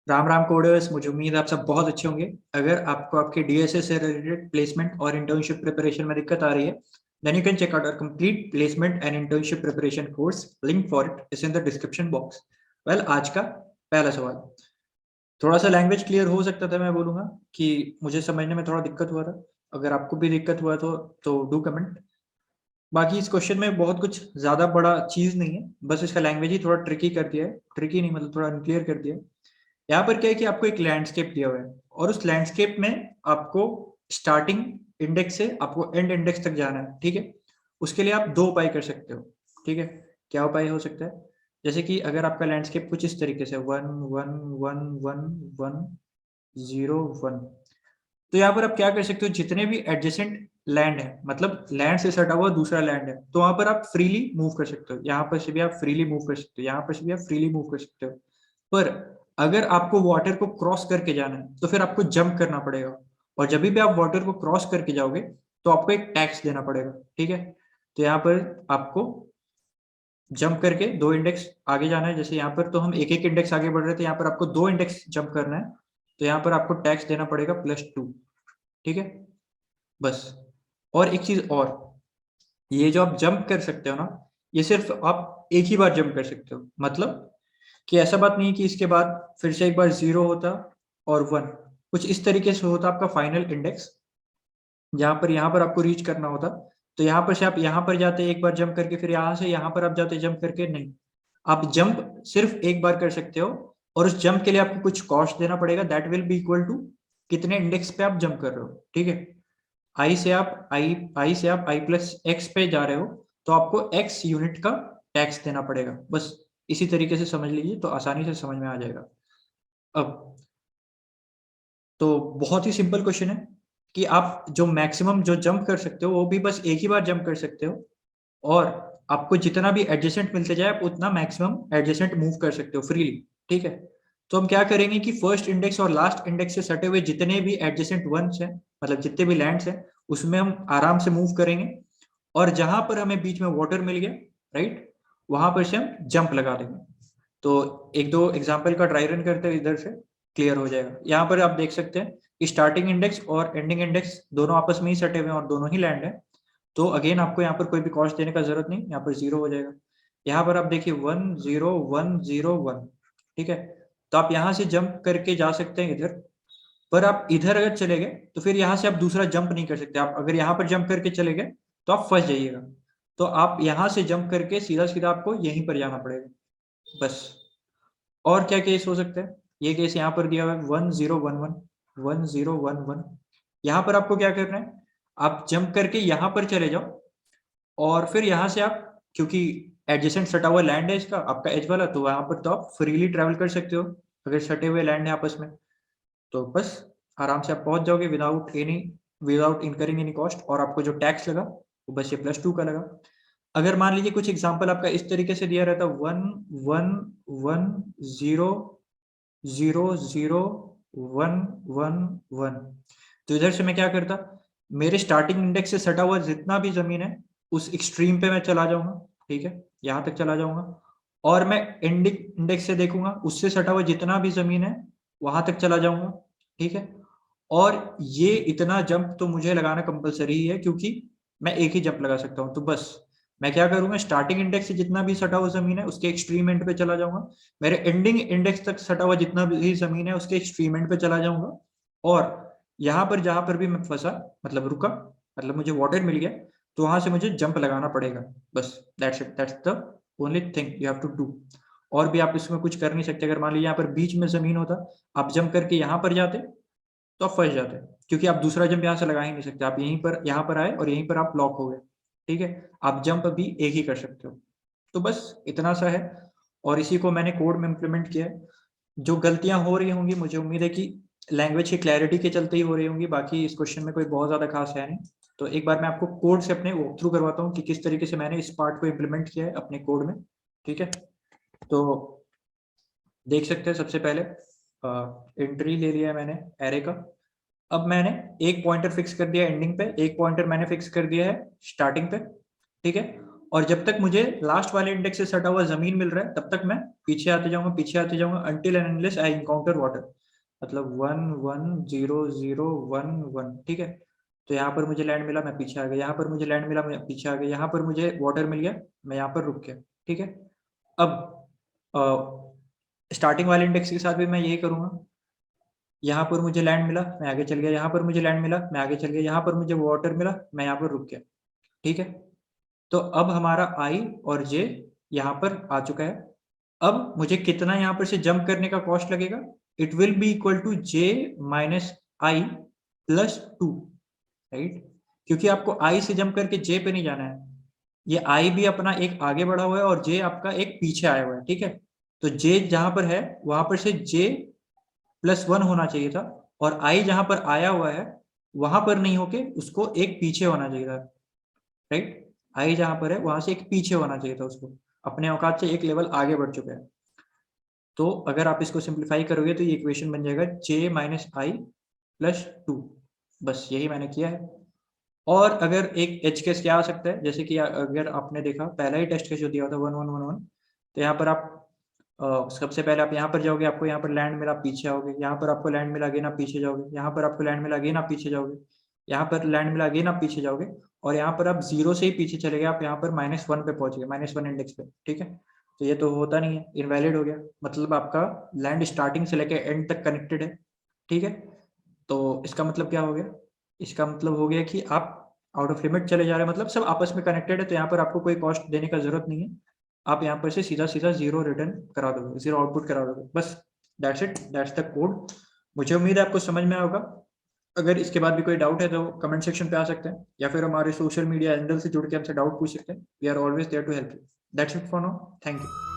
Ram Ram coders, मुझे उम्मीद है आप सब बहुत अच्छे होंगे। अगर आपको आपके डीएसए से रिलेटेड प्लेसमेंट और इंटर्नशिप प्रिपरेशन में दिक्कत आ रही है, then you can check out our complete placement and internship preparation course. Link for it is in the description box. Well, आज का पहला सवाल थोड़ा सा लैंग्वेज क्लियर हो सकता था, मैं बोलूंगा कि मुझे समझने में थोड़ा दिक्कत हुआ था। अगर आपको भी दिक्कत हुआ तो डू कमेंट। बाकी इस क्वेश्चन में बहुत कुछ ज्यादा बड़ा चीज नहीं है, बस इसका लैंग्वेज ही थोड़ा ट्रिकी कर दिया है। ट्रिकी नहीं मतलब थोड़ा अनक्लियर कर दिया है। यहाँ पर क्या है कि आपको एक लैंडस्केप दिया हुआ है और उस लैंडस्केप में आपको स्टार्टिंग इंडेक्स से आपको एंड इंडेक्स तक जाना है। ठीक है, उसके लिए आप दो उपाय कर सकते हो। ठीक है, क्या उपाय हो सकता है? जैसे कि अगर आपका लैंडस्केप कुछ इस तरीके से 1 1 1 1 1 0 1, तो यहाँ पर आप क्या कर सकते हो, जितने भी एडजेसेंट लैंड है, मतलब लैंड से सटा हुआ दूसरा लैंड है, तो वहां पर आप फ्रीली मूव कर सकते हो। यहाँ पर से भी आप फ्रीली मूव कर सकते हो, यहाँ पर से भी आप फ्रीली मूव कर सकते हो। पर अगर आपको वाटर को क्रॉस करके जाना है तो फिर आपको जंप करना पड़ेगा। और जब भी आप वाटर को क्रॉस करके जाओगे तो आपको एक टैक्स देना पड़ेगा। ठीक है, तो यहाँ पर आपको जंप करके दो इंडेक्स आगे जाना है। जैसे यहाँ पर तो हम एक एक इंडेक्स आगे बढ़ रहे थे, यहाँ पर आपको दो इंडेक्स जंप करना है, तो यहाँ पर आपको टैक्स देना पड़ेगा +2। ठीक है, बस। और एक चीज और, ये जो आप जंप कर सकते हो ना, ये सिर्फ आप एक ही बार जंप कर सकते हो। मतलब कि ऐसा बात नहीं कि इसके बाद फिर से एक बार 0 होता और 1, कुछ इस तरीके से होता आपका फाइनल इंडेक्स, जहां पर यहाँ पर आपको रीच करना होता। तो यहाँ पर से आप यहाँ पर जाते एक बार जंप करके, फिर यहाँ से यहाँ पर आप जाते जंप करके नहीं। आप जंप सिर्फ एक बार कर सकते हो और उस जंप के लिए आपको कुछ कॉस्ट देना पड़ेगा। That will be equal to कितने इंडेक्स पे आप जंप कर रहे हो। ठीक है, आई से आप i+x पे जा रहे हो, तो आपको x यूनिट का टैक्स देना पड़ेगा। बस इसी तरीके से समझ लीजिए तो आसानी से समझ में आ जाएगा। अब तो बहुत ही सिंपल क्वेश्चन है कि आप जो मैक्सिमम जो जंप कर सकते हो वो भी बस एक ही बार जंप कर सकते हो, और आपको जितना भी एडजेसेंट मिलते जाए आप उतना मैक्सिमम एडजेसेंट मूव कर सकते हो फ्रीली। ठीक है, तो हम क्या करेंगे कि फर्स्ट इंडेक्स और लास्ट इंडेक्स से सटे हुए जितने भी एडजेसेंट वंस हैं, मतलब जितने भी लैंड्स हैं, उसमें हम आराम से मूव करेंगे। और जहां पर हमें बीच में वाटर मिल गया, राइट, वहां पर से हम जंप लगा देंगे। तो एक दो एग्जाम्पल का ड्राई रन करते हैं, इधर से क्लियर हो जाएगा। यहाँ पर आप देख सकते हैं कि स्टार्टिंग इंडेक्स और एंडिंग इंडेक्स दोनों आपस में ही सटे हुए हैं और दोनों ही लैंड है। तो अगेन आपको यहाँ पर कोई भी कॉस्ट देने का जरूरत नहीं, यहाँ पर 0 हो जाएगा। यहाँ पर आप देखिए 1 0 1 0 1। ठीक है, तो आप यहाँ से जंप करके जा सकते हैं इधर। पर आप इधर अगर चले गए तो फिर यहाँ से आप दूसरा जंप नहीं कर सकते। आप अगर यहाँ पर जंप करके चले गए तो आप फंस जाइएगा। तो आप यहाँ से जंप करके सीधा सीधा आपको यहीं पर जाना पड़ेगा, बस। और क्या केस हो सकता है? ये केस यहाँ पर दिया हुआ है 1 0 1 1 1 0 1 1। यहाँ पर आपको क्या करना है, आप जंप करके यहाँ पर चले जाओ और फिर यहाँ से आप, क्योंकि एडजेसेंट सटा हुआ लैंड है इसका आपका एज वाला, तो वहां पर तो आप फ्रीली ट्रेवल कर सकते हो अगर सटे हुए लैंड है आपस में। तो बस आराम से आप पहुंच जाओगे विदाउट इनकरिंग एनी कॉस्ट। और आपको जो टैक्स लगा वो बस ये +2 का लगा। अगर मान लीजिए कुछ एग्जांपल आपका इस तरीके से दिया रहता 1 1 1 0 0 1 1 1, तो इधर से मैं क्या करता, मेरे स्टार्टिंग इंडेक्स से सटा हुआ जितना भी जमीन है उस एक्सट्रीम पे मैं चला जाऊंगा। ठीक है, यहाँ तक चला जाऊंगा और मैं एंडिंग इंडेक्स से देखूंगा उससे सटा हुआ जितना भी जमीन है वहां तक चला जाऊंगा। ठीक है, और ये इतना जंप तो मुझे लगाना कंपलसरी ही है, क्योंकि मैं एक ही जंप लगा सकता हूँ। तो बस मैं क्या करूंगा, स्टार्टिंग इंडेक्स से जितना भी सटा हुआ जमीन है उसके एक्सट्रीम एंड पे चला जाऊंगा, मेरे एंडिंग इंडेक्स तक सटा हुआ जितना भी जमीन है उसके एक्सट्रीम एंड पे चला जाऊंगा। और यहाँ पर जहां पर भी मैं फंसा, मतलब रुका, मतलब मुझे वाटर मिल गया, तो वहां से मुझे जंप लगाना पड़ेगा। बस that's it, that's the only thing you have to do. और भी आप इसमें कुछ कर नहीं सकते। अगर मान लीजिए यहाँ पर बीच में जमीन होता, आप जंप करके यहाँ पर जाते तो आप फंस जाते हैं, क्योंकि आप दूसरा जंप यहाँ से लगा ही नहीं सकते। आप यहीं पर यहाँ पर आए और यहीं पर आप लॉक हो गए। ठीक है, आप जंप भी एक ही कर सकते हो। तो बस इतना सा है, और इसी को मैंने कोड में इम्प्लीमेंट किया है। जो गलतियां हो रही होंगी मुझे उम्मीद है कि लैंग्वेज की क्लैरिटी के चलते ही हो रही होंगी, बाकी इस क्वेश्चन में कोई बहुत ज्यादा खास है नहीं। तो एक बार मैं आपको कोड से अपने वॉक थ्रू करवाता हूँ कि किस तरीके से मैंने इस पार्ट को इम्प्लीमेंट किया है अपने कोड में। ठीक है, तो देख सकते हैं सबसे पहले एंट्री ले लिया है मैंने एरे का। अब मैंने एक पॉइंटर फिक्स कर दिया एंडिंग पे, एक पॉइंटर मैंने फिक्स कर दिया है स्टार्टिंग पे। ठीक है, और जब तक मुझे लास्ट वाले इंडेक्स से सटा हुआ जमीन मिल रहा है तब तक मैं पीछे आते जाऊंगा until and unless I encounter water, मतलब 1 1 0 0 1 1, ठीक है। तो यहाँ पर मुझे लैंड मिला, मैं पीछे आ गया, यहाँ पर मुझे लैंड मिला, मैं पीछे आ गया, यहाँ पर मुझे वाटर मिल गया, मैं यहाँ पर रुक गया, ठीक है। अब स्टार्टिंग वाले इंडेक्स के साथ भी मैं यही करूंगा। यहाँ पर मुझे लैंड मिला, मैं आगे चल गया, यहाँ पर मुझे लैंड मिला, मैं आगे चल गया, यहाँ पर मुझे वाटर मिला, मैं यहाँ पर रुक गया, ठीक है। तो अब हमारा आई और जे यहाँ पर आ चुका है। अब मुझे कितना यहाँ पर से जंप करने का कॉस्ट लगेगा? It will be equal to j minus i plus 2, right, क्योंकि आपको आई से जंप करके जे पे नहीं जाना है। ये आई भी अपना एक आगे बढ़ा हुआ है और जे आपका एक पीछे आया हुआ है, ठीक है। तो जे जहां पर है वहां पर से जे प्लस 1 होना चाहिए था, और आई जहां पर आया हुआ है वहां पर नहीं होके उसको एक पीछे होना चाहिए था, राइट। आई जहां पर है वहां से एक पीछे होना चाहिए था, उसको अपने औकात से एक लेवल आगे बढ़ चुका है। तो अगर आप इसको सिंप्लीफाई करोगे तो ये इक्वेशन बन जाएगा जे माइनस आई प्लस 2। बस यही मैंने किया है। और अगर एक एज केस क्या आ सकता है, जैसे कि अगर आपने देखा पहला ही टेस्ट केस जो दिया था 1 1 1 1, तो यहाँ पर आप सबसे पहले आप यहाँ पर जाओगे, आपको यहाँ पर लैंड मिला, पीछे आओगे, यहाँ पर आपको लैंड मिला, अगेन आप पीछे जाओगे, यहाँ पर आपको लैंड मिला, अगेन आप पीछे जाओगे, यहाँ पर लैंड मिला, अगेन आप पीछे जाओगे, और यहाँ पर आप 0 से ही पीछे चले गए, आप यहाँ पर -1 पे पहुंच गए, -1 इंडेक्स पे, ठीक है। तो ये तो होता नहीं है, इनवैलिड हो गया, मतलब आपका लैंड स्टार्टिंग से लेकर एंड तक कनेक्टेड है, ठीक है। तो इसका मतलब क्या हो गया? इसका मतलब हो गया कि आप आउट ऑफ लिमिट चले जा रहे हैं, मतलब सब आपस में कनेक्टेड है, तो यहाँ पर आपको कोई कॉस्ट देने का जरूरत नहीं है। आप यहाँ पर से सीधा सीधा 0 रिटर्न करा दोगे, 0 आउटपुट करा दोगे, बस that's it, that's the code. मुझे उम्मीद है आपको समझ में आया होगा। अगर इसके बाद भी कोई डाउट है तो कमेंट सेक्शन पे आ सकते हैं, या फिर हमारे सोशल मीडिया हैंडल से जुड़ के हमसे डाउट पूछ सकते हैं। We are always there to help you. That's it for now, thank you.